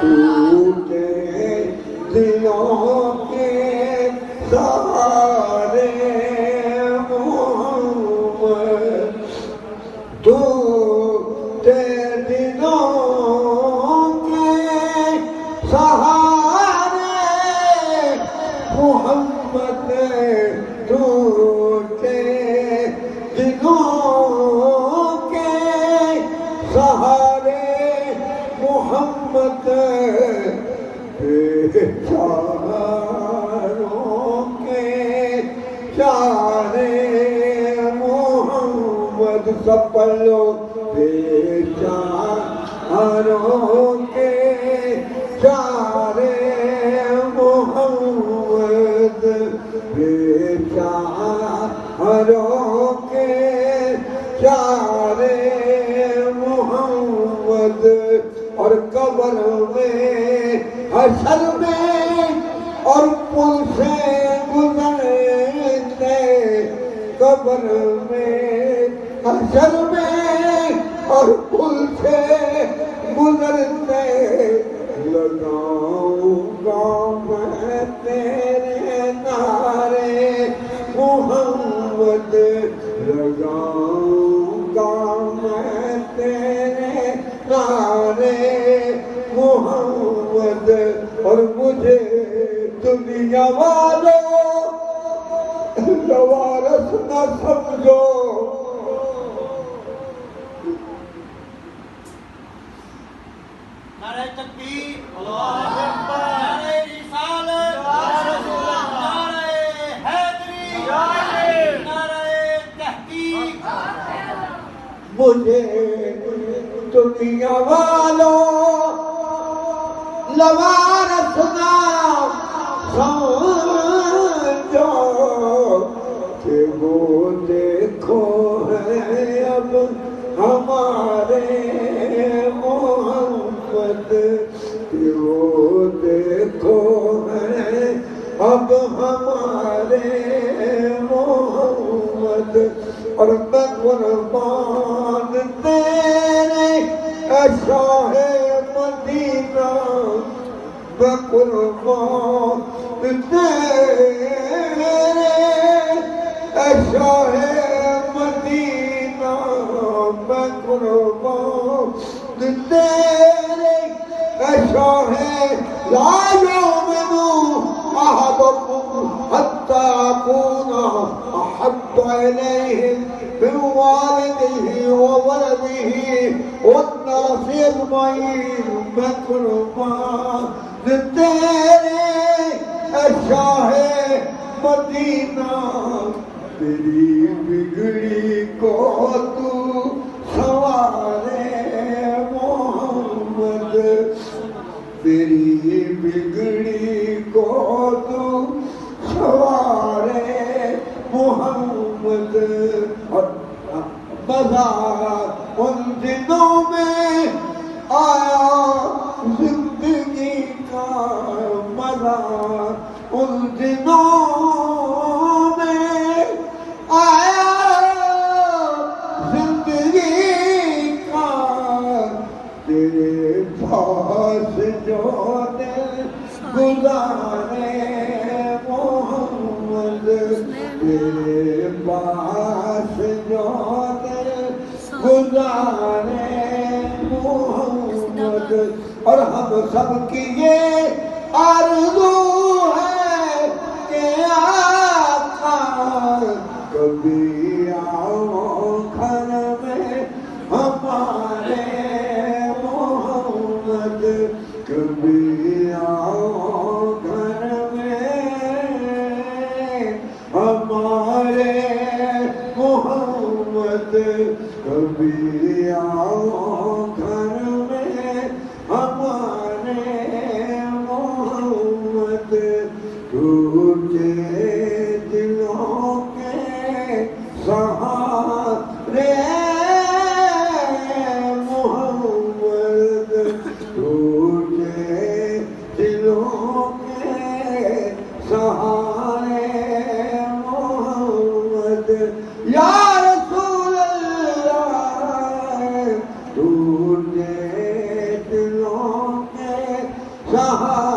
ٹوٹے دلوں کے سہارے محمد، ٹوٹے دلوں کے سہارے محمد، ٹوٹے دلوں کے سہارے محمد، بیچاروں کے چارے محمد، سب پڑھ لو، بیچاروں کے چارے محمد، بیچاروں کے چارے محمد، اور قبر میں حشر میں اور پل سے گزرتے، قبر میں حشر میں اور پل سے گزرتے، لگاؤں گا میں تیرے نعرے محمد، لگاؤں گا میں تیرے نعرے محمد، اور مجھے دنیا والوں لوارث نہ سمجھو، نعرہ تکبیر، اللہ اکبر، نعرہ رسالت، یا رسول اللہ، نعرہ حیدری، نعرہ تحقیق، مجھے دنیا والوں لوارث نہ سمجھو، کہ وہ دیکھو ہے اب ہمارے محمد، کہ وہ دیکھو ہے اب ہمارے محمد، اور میں قربان تیرے اے شاہ مدینہ، میں قربان تیرے اے شاہ مدینہ، میں قربان تیرے اے شاہ لا یؤمن احدکم حتی اکون احب الیہ من والدہ وولدہ والناس اجمعین، میں قربان تیرے اے شاہ مدینہ، تیری بگڑی کو تو سنوارے محمد، تیری بگڑی کو تو سنوارے محمد، اور مزہ ان دنوں میں آیا زندگی کا مزہ، ان دنوں میں آیا زندگی کا، تیرے پاس جو دل گزارے محمد، تیرے پاس جو دل گزارے محمد، اور ہم سب کی یہ آرزو ہے کہ آقا کبھی آؤ گھر میں ہمارے محمد، کبھی آؤ گھر میں ہمارے محمد، کبھی آؤ گھر میں ہمارے محمد، ٹوٹے دلوں کے سہارے محمد، ٹوٹے دلوں کے سہارے محمد، یا رسول اللہ، رہا